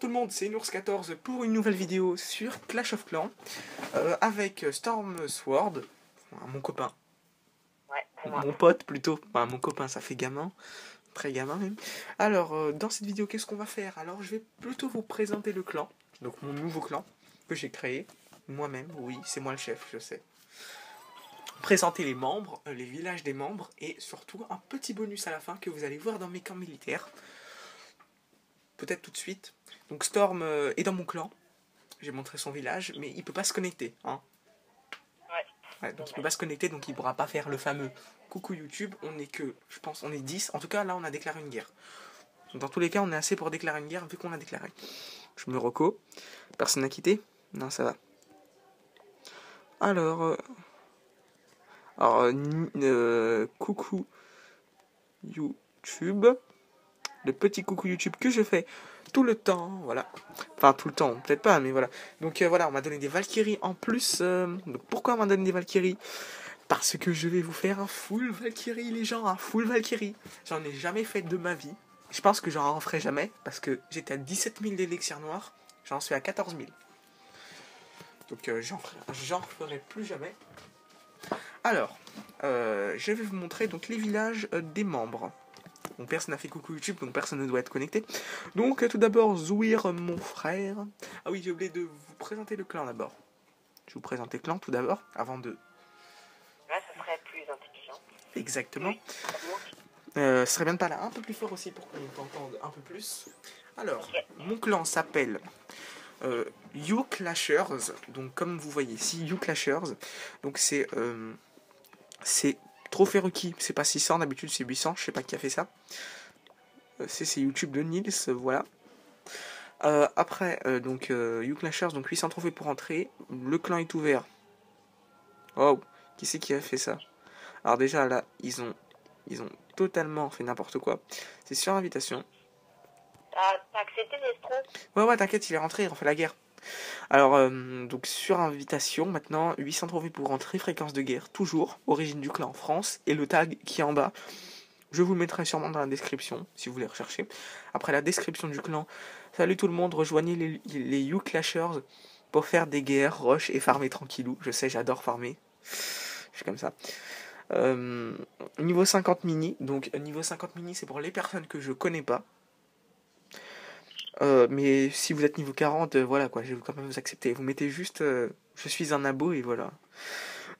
tout le monde, c'est Nours14 pour une nouvelle vidéo sur Clash of Clans avec Storm Sword, mon copain. Ouais, c'est moi. Mon pote plutôt, enfin, mon copain, ça fait gamin, très gamin même. Alors, dans cette vidéo, qu'est-ce qu'on va faire? Alors, je vais plutôt vous présenter le clan, donc mon nouveau clan que j'ai créé moi-même. Oui, c'est moi le chef, je sais. Présenter les membres, les villages des membres et surtout un petit bonus à la fin que vous allez voir dans mes camps militaires. Peut-être tout de suite. Donc Storm est dans mon clan. J'ai montré son village, mais il peut pas se connecter. Hein. Ouais, donc il peut pas se connecter, donc il pourra pas faire le fameux coucou YouTube. On est que, je pense, on est 10. En tout cas, là, on a déclaré une guerre. Donc, dans tous les cas, on est assez pour déclarer une guerre vu qu'on l'a déclaré. Je me reco. Personne n'a quitté? Non, ça va. Alors, coucou YouTube. Le petit coucou YouTube que je fais tout le temps, voilà. Enfin, tout le temps, peut-être pas, mais voilà. Donc voilà, on m'a donné des Valkyries en plus. Donc pourquoi on m'a donné des Valkyries? Parce que je vais vous faire un full Valkyrie, les gens, un full Valkyrie. J'en ai jamais fait de ma vie. Je pense que j'en ferai jamais, parce que j'étais à 17 000 d'élixir noir. J'en suis à 14 000. Donc j'en ferai plus jamais. Alors, je vais vous montrer donc les villages des membres. Donc personne n'a fait coucou YouTube, donc personne ne doit être connecté. Donc tout d'abord, Zouir, mon frère. Ah oui, j'ai oublié de vous présenter le clan d'abord. Je vais vous présenter le clan tout d'abord, avant de... Là, ça serait plus intelligent. Exactement. Ce serait bien de parler un peu plus fort aussi pour qu'on t'entende un peu plus. Alors, mon clan s'appelle You Clashers. Donc comme vous voyez ici, You Clashers. Donc c'est Trophée Rookie, c'est pas 600, d'habitude c'est 800, je sais pas qui a fait ça. C'est YouTube de Nils, voilà. Après, donc, You Clashers, donc 800 trophées pour entrer. Le clan est ouvert. Oh, qui c'est qui a fait ça? Alors déjà, là, ils ont totalement fait n'importe quoi. C'est sur invitation. T'as accepté l'estro? Ouais, t'inquiète, il est rentré, il refait la guerre. Alors, donc sur invitation, maintenant, 800 trophées pour rentrer, fréquence de guerre, toujours, origine du clan France, et le tag qui est en bas. Je vous le mettrai sûrement dans la description, si vous voulez rechercher. Après la description du clan, salut tout le monde, rejoignez les You Clashers pour faire des guerres, rush et farmer tranquillou. Je sais, j'adore farmer. Je suis comme ça. Niveau 50 mini, donc niveau 50 mini, c'est pour les personnes que je connais pas. Mais si vous êtes niveau 40, voilà quoi, je vais quand même vous accepter. Vous mettez juste je suis un abo et voilà.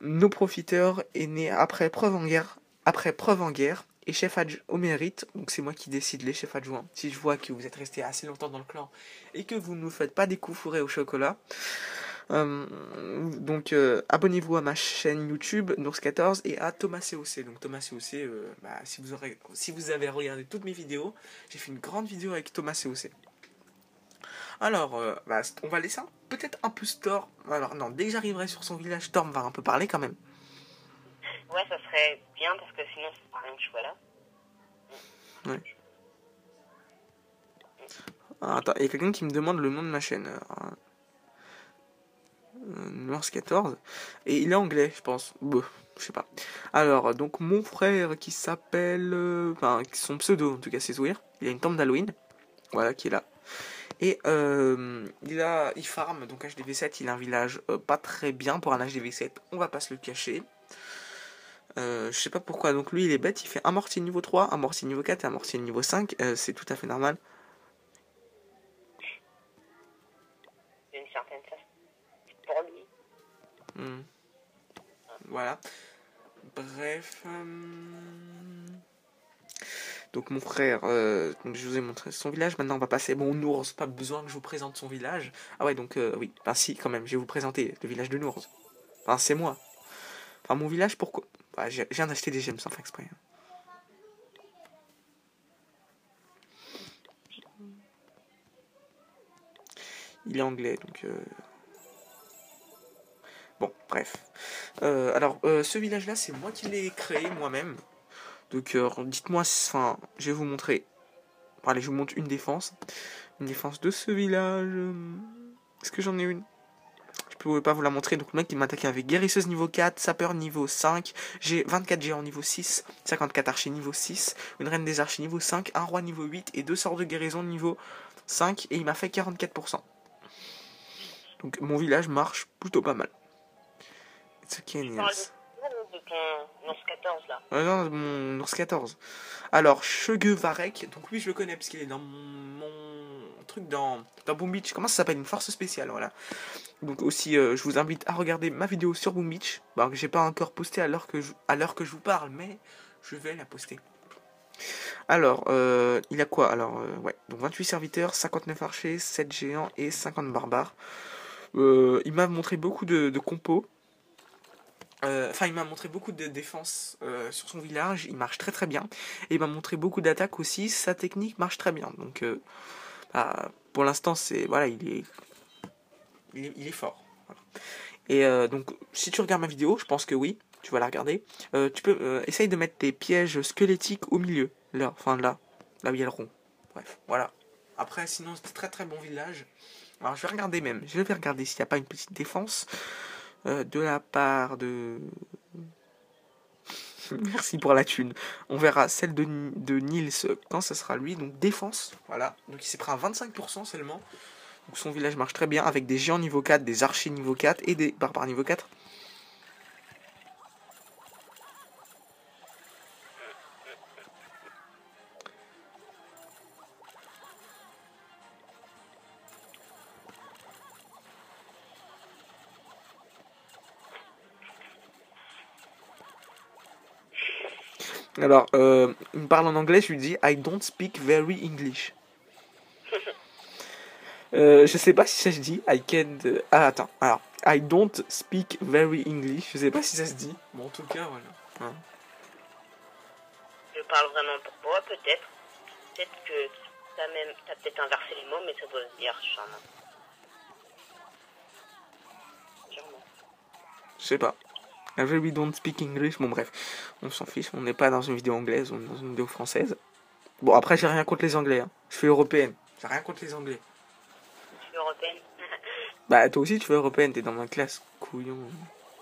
Nos profiteurs est né après preuve en guerre et chef adjoint au mérite. Donc c'est moi qui décide les chefs adjoints. Si je vois que vous êtes resté assez longtemps dans le clan et que vous ne nous faites pas des coups fourrés au chocolat. Donc abonnez-vous à ma chaîne YouTube Nours14 et à Thomas COC. Donc Thomas COC, si vous avez regardé toutes mes vidéos, j'ai fait une grande vidéo avec Thomas COC. Alors, on va laisser peut-être un peu Storm. Alors non, dès que j'arriverai sur son village, Storm va un peu parler quand même. Ouais, ça serait bien parce que sinon, ça sert à rien que je sois là. Ouais. Ah, attends, il y a quelqu'un qui me demande le nom de ma chaîne. Nours14. Et il est anglais, je pense. Bon, je sais pas. Alors, donc mon frère qui s'appelle... Enfin, son pseudo, en tout cas, c'est Zouir. Il a une tombe d'Halloween. Voilà, qui est là. Et il farm, donc HDV7, il a un village pas très bien pour un HDV7, on va pas se le cacher. Je sais pas pourquoi, donc lui il est bête, il fait un mortier niveau 3, un mortier niveau 4 et un mortier niveau 5, c'est tout à fait normal. J'ai une certaine façon. Pour lui. Voilà. Bref... Donc mon frère, donc je vous ai montré son village, maintenant on va passer... Bon, Nours, pas besoin que je vous présente son village. Ah ouais, donc oui, enfin si quand même, je vais vous présenter le village de Nours. Enfin c'est moi. Enfin mon village, pourquoi... Bah, je viens d'acheter des gemmes sans faire exprès. Il est anglais, donc... Bon, bref. Alors, ce village-là, c'est moi qui l'ai créé moi-même. Donc, dites-moi, enfin, je vais vous montrer. Bon, allez, je vous montre une défense. Une défense de ce village. Est-ce que j'en ai une? Je peux pas vous la montrer. Donc, le mec, il m'a attaqué avec guérisseuse niveau 4, sapeur niveau 5, j'ai 24 géants niveau 6, 54 archers niveau 6, une reine des archers niveau 5, un roi niveau 8 et 2 sorts de guérison niveau 5 et il m'a fait 44%. Donc mon village marche plutôt pas mal. It's okay, Tu parles Niels. de ton Ours 14 là. Non, mon ours 14. Alors, Varek, donc oui, je le connais parce qu'il est dans mon truc dans Boom Beach. Comment ça s'appelle? Une force spéciale, voilà. Donc aussi, je vous invite à regarder ma vidéo sur Boom Beach. Bah, que j'ai pas encore posté à l'heure que je vous parle, mais je vais la poster. Alors, il a quoi? Alors, ouais, donc 28 serviteurs, 59 archers, 7 géants et 50 barbares. Il m'a montré beaucoup de compos. Enfin, il m'a montré beaucoup de défense sur son village. Il marche très très bien. Et il m'a montré beaucoup d'attaques aussi. Sa technique marche très bien. Donc, bah, pour l'instant, c'est voilà, il est fort. Voilà. Et donc, si tu regardes ma vidéo, je pense que oui, tu vas la regarder. Tu peux essaye de mettre tes pièges squelettiques au milieu, là, enfin là où il y a le rond. Bref, voilà. Après, sinon, c'est très très bon village. Alors, je vais regarder même. Je vais regarder s'il n'y a pas une petite défense de la part de. Merci pour la thune. On verra celle de Niels quand ça sera lui. Donc défense, voilà. Donc il s'est pris à 25% seulement. Donc son village marche très bien avec des géants niveau 4, des archers niveau 4 et des barbares niveau 4. Alors, il me parle en anglais, je lui dis I don't speak very English. Je sais pas si ça se dit. I can. Ah, attends. Alors, I don't speak very English. Je sais pas si ça se dit. Bon, en tout cas, voilà. Hein. Je parle vraiment pour moi, peut-être. Peut-être que t'as peut-être inversé les mots, mais ça doit se dire sûrement. Je sais pas. I really don't speak English. Bon, bref. On s'en fiche. On n'est pas dans une vidéo anglaise, on est dans une vidéo française. Bon, après, j'ai rien contre les Anglais. Hein. Je suis européenne. J'ai rien contre les Anglais. Je suis européenne. Bah, toi aussi, tu fais européenne. T'es dans ma classe, couillon.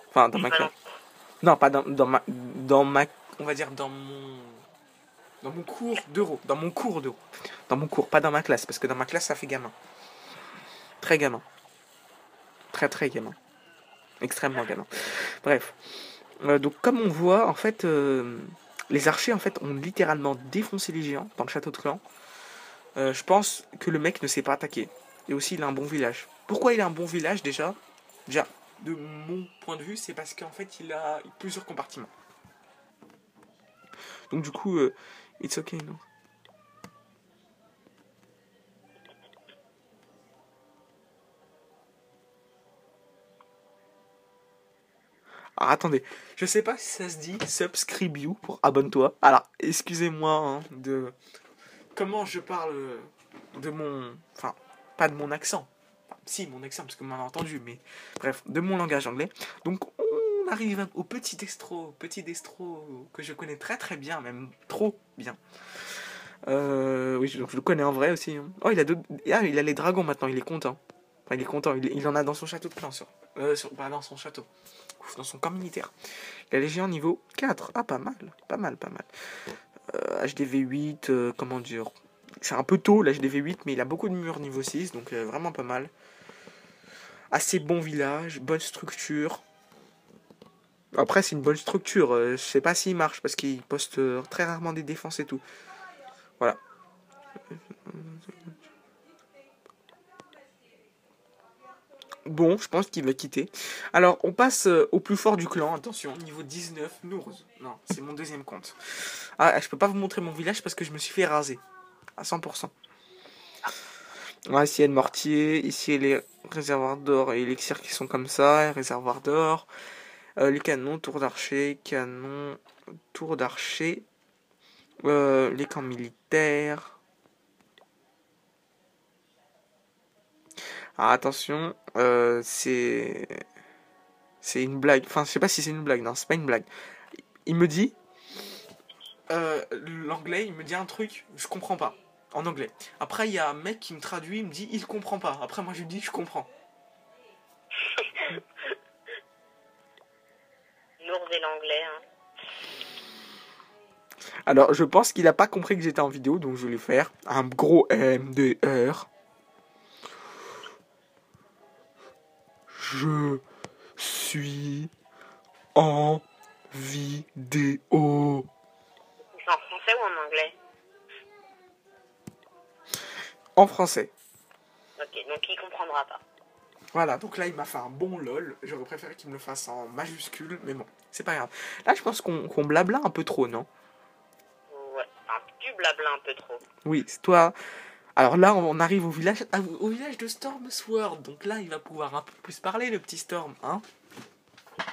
Enfin, dans ma classe. Non, pas dans ma. On va dire dans mon cours d'euro. Dans mon cours d'euro. Dans mon cours, pas dans ma classe. Parce que dans ma classe, ça fait gamin. Très gamin. Très, très gamin. Extrêmement gamin. Bref. Donc, comme on voit, en fait, les archers, en fait, ont littéralement défoncé les géants dans le château de clan. Je pense que le mec ne s'est pas attaqué. Et aussi, il a un bon village. Pourquoi il a un bon village, déjà? Déjà, de mon point de vue, c'est parce qu'en fait, il a plusieurs compartiments. Donc, du coup, it's okay, non? Alors, attendez, je sais pas si ça se dit subscribe you pour abonne-toi. Alors, excusez-moi hein, de comment je parle de mon. Enfin, pas de mon accent. Enfin, si, mon accent, parce que vous m'avez entendu, mais bref, de mon langage anglais. Donc, on arrive au petit destro que je connais très très bien, même trop bien. Oui, je le connais en vrai aussi. Hein. Oh, il a les dragons maintenant, il est content. Enfin, il est content, il en a dans son château de clan, pas dans son château. Dans son camp militaire. Il a les géants niveau 4. Ah, pas mal. Pas mal, pas mal. HDV 8, comment dire. C'est un peu tôt l'HDV 8, mais il a beaucoup de murs niveau 6, donc vraiment pas mal. Assez bon village, bonne structure. Après, c'est une bonne structure. Je sais pas s'il marche parce qu'il poste très rarement des défenses et tout. Voilà. Bon, je pense qu'il va quitter. Alors, on passe au plus fort du clan. Attention, niveau 19, Nours. Non, c'est mon deuxième compte. Ah, je peux pas vous montrer mon village parce que je me suis fait raser. À 100%. Ouais, ici, il y a le mortier. Ici, il y a les réservoirs d'or et élixirs qui sont comme ça. Réservoirs d'or. Les canons, tour d'archer. Canons, tour d'archer. Les camps militaires. Alors, attention, c'est une blague. Enfin, je sais pas si c'est une blague. Non, c'est pas une blague. Il me dit, l'anglais, il me dit un truc, je comprends pas. En anglais. Après, il y a un mec qui me traduit, il me dit, il comprend pas. Après, moi, je lui dis, je comprends. Nours et l'anglais, hein. Alors, je pense qu'il a pas compris que j'étais en vidéo, donc je vais lui faire un gros MDR. Je suis en vidéo. C'est en français ou en anglais? En français. Ok, donc il comprendra pas. Voilà, donc là il m'a fait un bon lol. J'aurais préféré qu'il me le fasse en majuscule, mais bon, c'est pas grave. Là je pense qu'on blabla un peu trop, non? Ouais, enfin, tu blabla un peu trop. Oui, c'est toi. Alors là on arrive au village de Storm Sword. Donc là il va pouvoir un peu plus parler, le petit Storm, hein.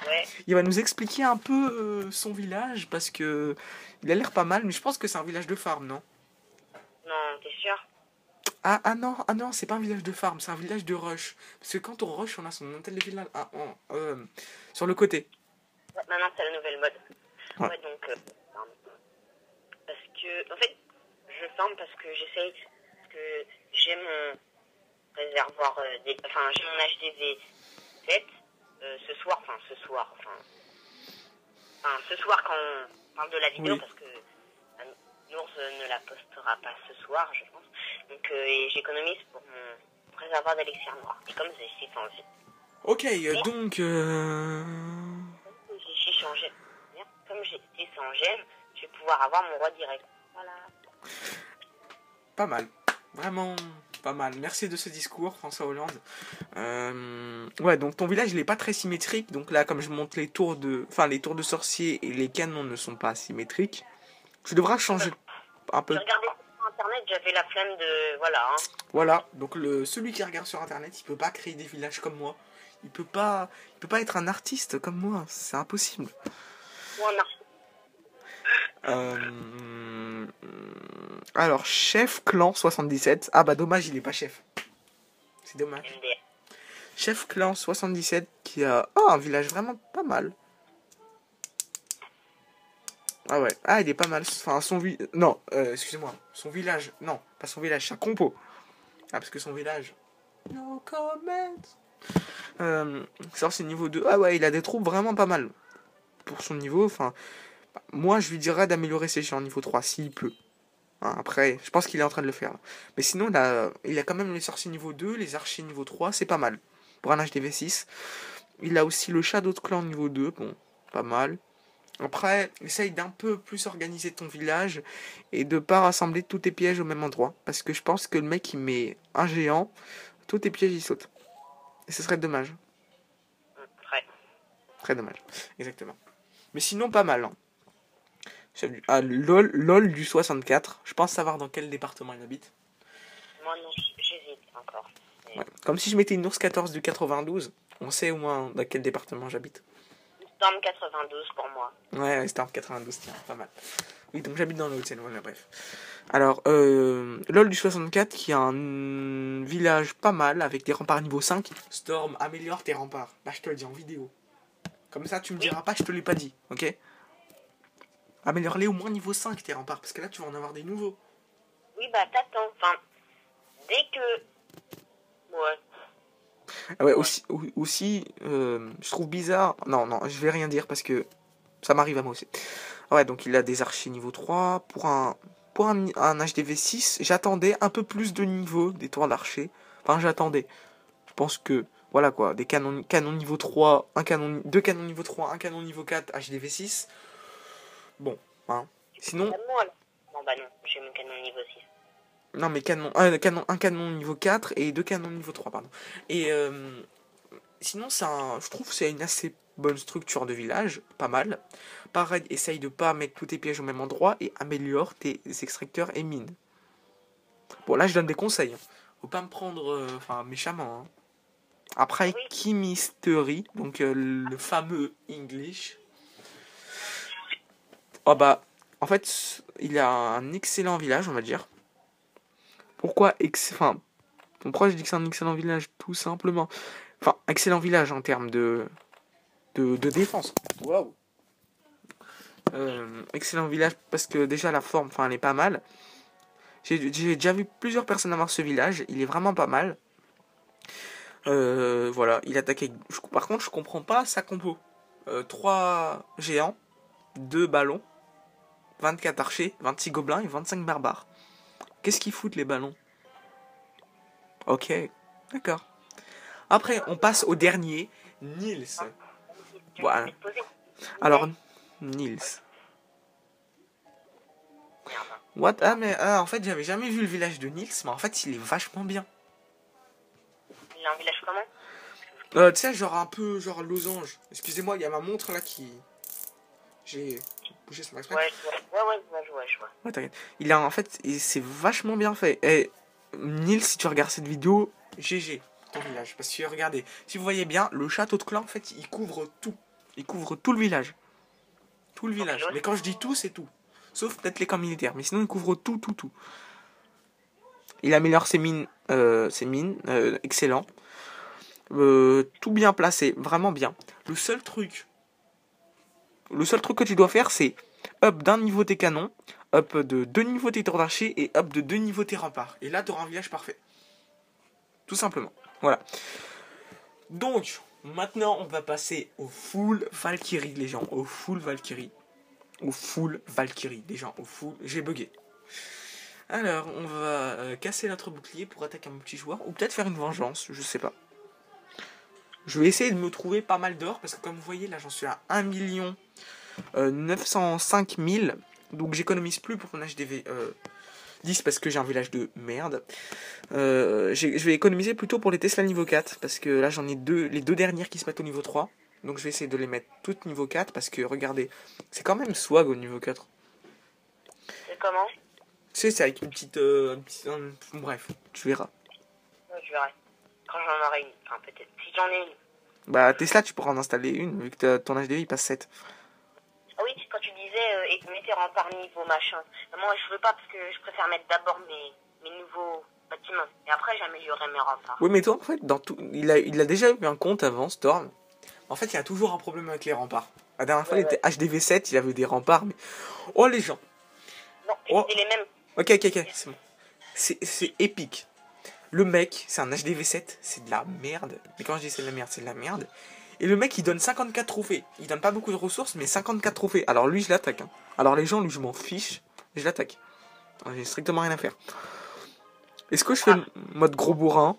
Ouais, Il va nous expliquer un peu son village parce que il a l'air pas mal, mais je pense que c'est un village de farm, non? non, t'es sûr? Ah non, c'est pas un village de farm, c'est un village de rush. Parce que quand on rush, on a son hôtel de village sur le côté. Ouais, maintenant c'est la nouvelle mode. Ouais. Ouais, donc, parce que, en fait, je farm parce que j'essaye, parce que j'ai mon réservoir, enfin, j'ai mon HDV 7, ce soir quand on parle de la vidéo, Oui. parce que Nours ne la postera pas ce soir, je pense. Donc, et j'économise pour mon réservoir d'élixir noir. Et comme j'ai 600 gemmes, Ok, donc... comme j'ai 600 gemmes, je vais pouvoir avoir mon roi direct. Voilà. Pas mal. Vraiment pas mal. Merci de ce discours, François Hollande. Ouais, donc ton village, il est pas très symétrique. Donc là, comme je monte les tours de... Enfin, les tours de sorciers et les canons ne sont pas symétriques. Tu devras changer un peu. J'ai regardé sur internet, j'avais la flemme de... Voilà, hein. Voilà, donc celui qui regarde sur internet, il peut pas créer des villages comme moi. Il peut pas être un artiste comme moi, c'est impossible. Ou un archi. Alors, chef clan 77. Ah bah dommage, il est pas chef. C'est dommage. MDR. Chef clan 77 qui a un village vraiment pas mal. Ah ouais, il est pas mal. Enfin, non, excusez-moi. Son village, non, pas son village, sa compo. Ah, parce que son village... No comment. Ça, c'est niveau 2. Ah ouais, il a des troupes vraiment pas mal. Pour son niveau, enfin... Moi, je lui dirais d'améliorer ses chiens en niveau 3, s'il peut. Hein, après, je pense qu'il est en train de le faire. Là. Mais sinon, il a quand même les sorciers niveau 2, les archers niveau 3, c'est pas mal. Pour un HDV6. Il a aussi le Shadow de Clan niveau 2, bon, pas mal. Après, essaye d'un peu plus organiser ton village et de pas rassembler tous tes pièges au même endroit. Parce que je pense que le mec, il met un géant, tous tes pièges, ils sautent. Et ce serait dommage. Très. Très dommage, exactement. Mais sinon, pas mal. Hein. LOL du 64. Je pense savoir dans quel département il habite. Moi non, j'hésite encore. Mais... Ouais. Comme si je mettais une ours 14 du 92. On sait au moins dans quel département j'habite. Storm 92 pour moi. Ouais, c'était en 92, tiens, pas mal. Oui, donc j'habite dans le Haut-de-Seine, voilà, bref. Alors, LOL du 64 qui a un village pas mal avec des remparts niveau 5. Storm, améliore tes remparts. Là, je te le dis en vidéo. Comme ça, tu me diras pas, je te l'ai pas dit, ok? Améliore-les au moins niveau 5 tes remparts, parce que là, tu vas en avoir des nouveaux. Oui, bah t'attends. Enfin, dès que... Ouais. Ah ouais, aussi je trouve bizarre... Non, je vais rien dire parce que ça m'arrive à moi aussi. Ouais, donc il a des archers niveau 3. Pour un HDV6, j'attendais un peu plus de niveau des tours d'archer. Enfin, j'attendais. Je pense que, voilà quoi, des canons niveau 3, deux canons niveau 3, un canon niveau 4, HDV6. Bon, hein. Sinon... Moi, alors. Non, bah non, j'ai mon canon niveau 6. Non, mais un canon niveau 4 et deux canons niveau 3, pardon. Et sinon, je trouve que c'est une assez bonne structure de village, pas mal. Pareil, essaye de pas mettre tous tes pièges au même endroit et améliore tes extracteurs et mines. Bon, là, je donne des conseils. Hein. Faut pas me prendre méchamment. Hein. Après, Oui. Chemistery, donc le fameux English. Oh bah, en fait, il a un excellent village, on va dire. Pourquoi pourquoi je dis que c'est un excellent village? Tout simplement. Enfin, excellent village en termes de défense. Waouh. Excellent village parce que déjà la forme, elle est pas mal. J'ai déjà vu plusieurs personnes avoir ce village. Il est vraiment pas mal. Voilà, il attaque avec... Par contre, je comprends pas sa compo. 3 géants, 2 ballons, 24 archers, 26 gobelins et 25 barbares. Qu'est-ce qu'ils foutent les ballons? Ok, d'accord. Après, on passe au dernier, Nils. Tu Voilà. peux te poser. Alors, Nils. Merde. What? Ah, mais en fait, j'avais jamais vu le village de Nils, mais en fait, il est vachement bien. Il a un village comment? Tu sais, genre un peu, genre losange. Excusez-moi, il y a ma montre là qui. J'ai bougé son exprès. Ouais, je vois. Ouais, t'inquiète. Il a en fait, c'est vachement bien fait. Et Nils, si tu regardes cette vidéo, GG, ton village. Parce que regardez, si vous voyez bien, le château de clan, en fait, il couvre tout. Il couvre tout le village. Tout le village. Mais quand je dis tout, c'est tout. Sauf peut-être les camps militaires. Mais sinon, il couvre tout, tout, tout. Il améliore ses mines. Excellent. Tout bien placé. Vraiment bien. Le seul truc que tu dois faire, c'est up d'un niveau tes canons, up de 2 niveaux tes tours d'archer et up de 2 niveaux tes remparts. Et là, tu auras un village parfait. Tout simplement. Voilà. Donc, maintenant, on va passer au full Valkyrie, les gens. Au full Valkyrie. Au full Valkyrie, les gens. Au full. J'ai bugué. Alors, on va casser notre bouclier pour attaquer un petit joueur. Ou peut-être faire une vengeance, je sais pas. Je vais essayer de me trouver pas mal d'or. Parce que comme vous voyez, là, j'en suis à 1 905 000. Donc, j'économise plus pour mon HDV 10 parce que j'ai un village de merde. Je vais économiser plutôt pour les Tesla niveau 4 parce que là j'en ai les deux dernières qui se mettent au niveau 3. Donc je vais essayer de les mettre toutes niveau 4 parce que regardez, c'est quand même swag au niveau 4. C'est comment? Tu sais, c'est avec une petite... bref, tu verras. Ouais, je verrai. Quand j'en aurai une. Enfin, peut-être. Si j'en ai une. Bah Tesla tu pourras en installer une vu que ton HDV il passe 7. Ah oui, quand tu disais mettez remparts niveau machin. Moi, je veux pas parce que je préfère mettre d'abord mes nouveaux bâtiments. Et après, j'améliorerai mes remparts. Oui mais toi en fait, dans tout, il a déjà eu un compte avant Storm. En fait il y a toujours un problème avec les remparts. La dernière fois il était HDV 7, il avait des remparts mais... Oh les gens. Non, Oh. c'est les mêmes. Ok, c'est bon. C'est épique. Le mec, c'est un HDV7, c'est de la merde. Mais quand je dis c'est de la merde, c'est de la merde. Et le mec, il donne 54 trophées. Il donne pas beaucoup de ressources, mais 54 trophées. Alors lui, je l'attaque. Hein. Alors les gens, lui, je m'en fiche. Je l'attaque. J'ai strictement rien à faire. Est-ce que je fais le mode gros bourrin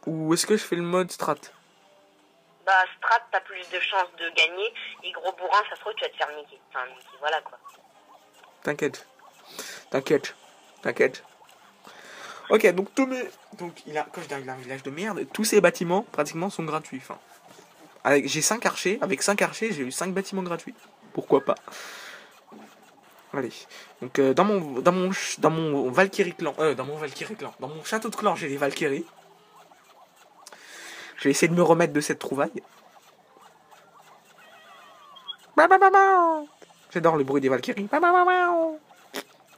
ou est-ce que je fais le mode strat? Bah, strat, t'as plus de chances de gagner. Et gros bourrin, ça se trouve, tu vas te faire niquer. Enfin, niquer, voilà quoi. T'inquiète. Ok, donc quand je dis il a un village de merde, tous ces bâtiments pratiquement sont gratuits. Enfin, j'ai 5 archers, avec 5 archers, j'ai eu 5 bâtiments gratuits. Pourquoi pas? Allez. Donc dans mon Valkyrie clan, dans mon château de clan, j'ai les Valkyries. Je vais essayer de me remettre de cette trouvaille. J'adore le bruit des Valkyries.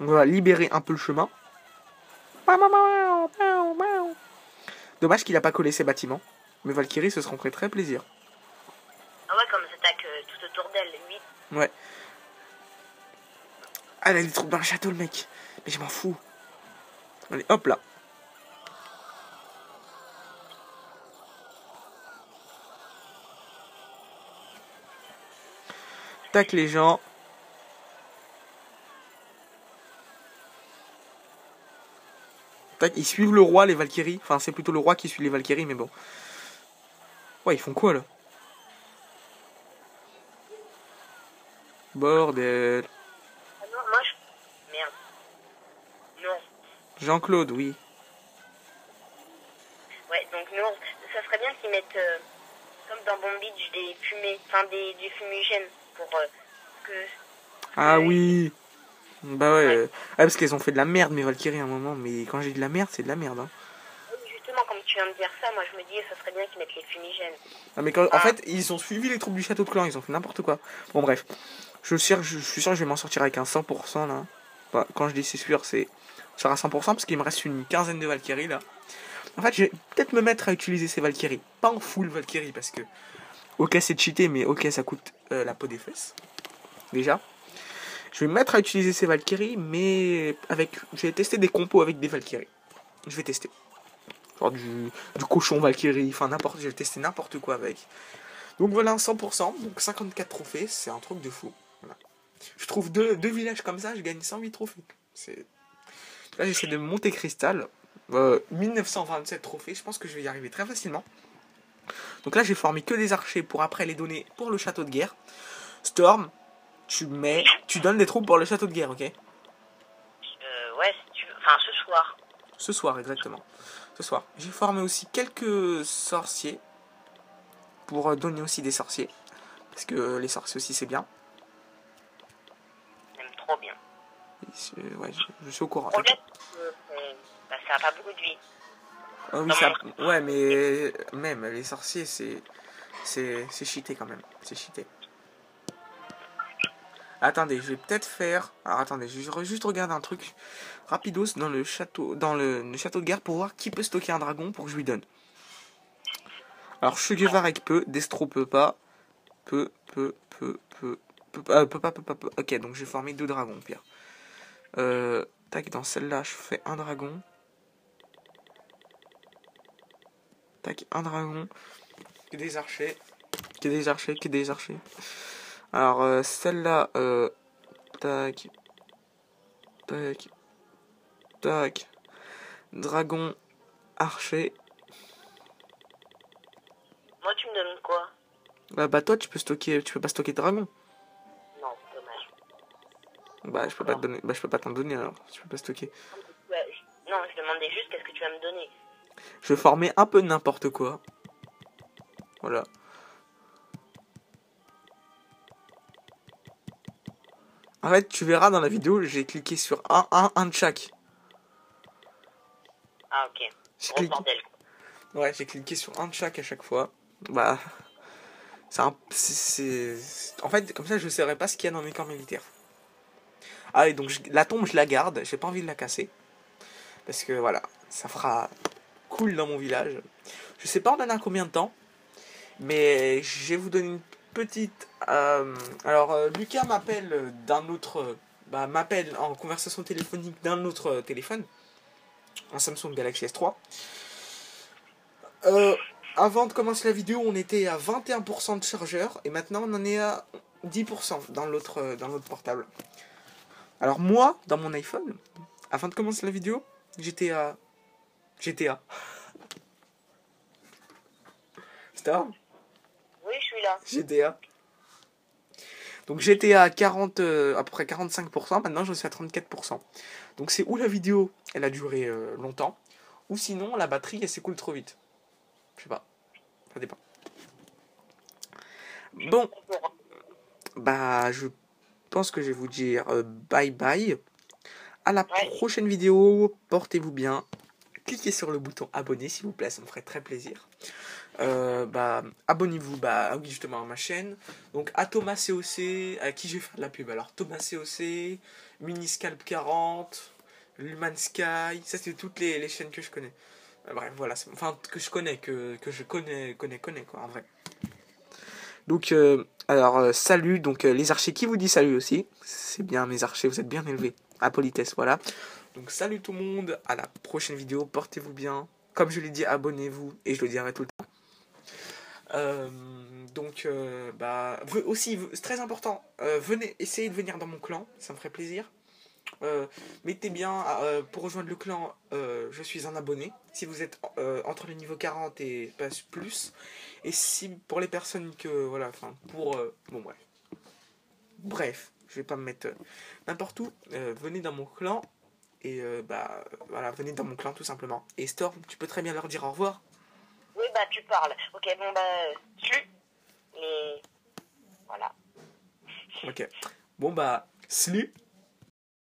On va libérer un peu le chemin. Dommage qu'il a pas collé ses bâtiments. Mais Valkyrie se seront fait très plaisir. Ah ouais, comme ça attaque tout autour d'elle, oui. Ouais. Ah, il a des troupes dans le château, le mec. Mais je m'en fous. Allez, hop là. Tac les gens. Tac, ils suivent le roi, les Valkyries. Enfin, c'est plutôt le roi qui suit les Valkyries, mais bon. Ouais, ils font quoi, là? Bordel. Ah non, moi je... Merde. Non. Jean-Claude, oui. Ouais, donc non, ça serait bien qu'ils mettent, comme dans Bomb Beach, des fumées, enfin des fumigènes pour que... Ah oui. Bah ouais. Parce qu'elles ont fait de la merde, mes Valkyries, à un moment. Mais quand j'ai de la merde, c'est de la merde, hein. Oui, justement, comme tu viens de dire ça, moi je me dis, ça serait bien qu'ils mettent les fumigènes. Ah, mais en fait, ils ont suivi les troupes du château de clan, ils ont fait n'importe quoi. Bon, bref. Je suis sûr que je vais m'en sortir avec un 100% là. Bah, quand je dis c'est sûr, c'est sur un 100% parce qu'il me reste une quinzaine de Valkyries là. En fait, je vais peut-être me mettre à utiliser ces Valkyries. Pas en full Valkyrie parce que, ok, c'est cheaté, mais ok, ça coûte la peau des fesses. Déjà. Je vais me mettre à utiliser ces Valkyries, mais je vais tester des compos avec des Valkyries. Je vais tester. Genre du cochon Valkyrie, enfin n'importe, je vais tester n'importe quoi avec. Donc voilà, 100%, donc 54 trophées, c'est un truc de fou. Voilà. Je trouve deux villages comme ça, je gagne 108 trophées. Là, j'essaie de monter Cristal. 1927 trophées, je pense que je vais y arriver très facilement. Donc là, j'ai formé que des archers pour après les donner pour le château de guerre. Storm, tu donnes des troupes pour le château de guerre, ok? Ouais, si tu veux. Enfin, ce soir. Ce soir, exactement. Ce soir. J'ai formé aussi quelques sorciers pour donner aussi des sorciers. Parce que les sorciers aussi, c'est bien. J'aime trop bien. Ouais, je suis au courant. Le problème, bah, ça a pas beaucoup de vie. Ah oui, ça... Ouais, mais même les sorciers, c'est cheaté quand même. C'est cheaté. Attendez, je vais peut-être faire... Alors attendez, je vais juste regarder un truc rapidos dans le château le château de guerre pour voir qui peut stocker un dragon pour que je lui donne. Alors Cheguevarek peut, Destro peut pas. Peut pas. Ok, donc j'ai formé 2 dragons, pire. Tac, dans celle-là, je fais un dragon. Tac, un dragon. Que des archers. Que des archers, que des archers. Alors, celle-là, tac. Tac. Tac. Dragon. Archer. Moi, tu me donnes quoi? Bah toi, tu peux pas stocker de dragon. Non, dommage. Bah, je peux pas te donner. Bah, je peux pas t'en donner alors. Je peux pas stocker. Ouais, non, je demandais juste qu'est-ce que tu vas me donner. Je vais former un peu n'importe quoi. Voilà. En fait, tu verras dans la vidéo, j'ai cliqué sur un de chaque. Ah, ok. J'ai Gros cliqué... bordel. Ouais, j'ai cliqué sur un de chaque à chaque fois. Bah, en fait, comme ça, je ne saurais pas ce qu'il y a dans mes camps militaires. Ah, et donc, la tombe, je la garde. J'ai pas envie de la casser. Parce que, voilà, ça fera cool dans mon village. Je sais pas en donner combien de temps. Mais je vais vous donner une petite... alors, Lucas m'appelle d'un autre... m'appelle en conversation téléphonique d'un autre téléphone. Un Samsung Galaxy S3. Avant de commencer la vidéo, on était à 21% de chargeur. Et maintenant, on en est à 10% dans l'autre portable. Alors moi, dans mon iPhone, avant de commencer la vidéo, j'étais à... GTA. Storm? Oui, je suis là. GTA. Donc j'étais à 40, à peu près 45%, maintenant je suis à 34%. Donc c'est où la vidéo, elle a duré longtemps, ou sinon la batterie elle s'écoule trop vite. Je sais pas, ça dépend. Bon, bah je pense que je vais vous dire bye bye. À la prochaine vidéo, portez-vous bien. Cliquez sur le bouton abonner s'il vous plaît, ça me ferait très plaisir. Abonnez-vous oui, justement à ma chaîne. Donc à Thomas COC, à qui je vais faire de la pub. Alors Thomas COC, Miniscalp 40, Luman Sky, ça c'est toutes les chaînes que je connais. Bref, voilà, enfin que je connais, que je connais quoi, en vrai. Donc salut, donc les archers qui vous dit salut aussi. C'est bien mes archers, vous êtes bien élevés. À politesse, voilà. Donc salut tout le monde, à la prochaine vidéo, portez-vous bien. Comme je l'ai dit, abonnez-vous et je le dirai tout le temps. Aussi, c'est très important, venez, essayez de venir dans mon clan, ça me ferait plaisir. Mettez bien, pour rejoindre le clan, je suis un abonné, si vous êtes entre les niveaux 40 et plus, et si pour les personnes que, voilà, enfin, bref, je vais pas me mettre n'importe où, venez dans mon clan, et voilà, venez dans mon clan tout simplement. Et Storm, tu peux très bien leur dire au revoir. Oui, bah, tu parles. Ok, bon, salut. Et voilà. Ok. Bon, salut.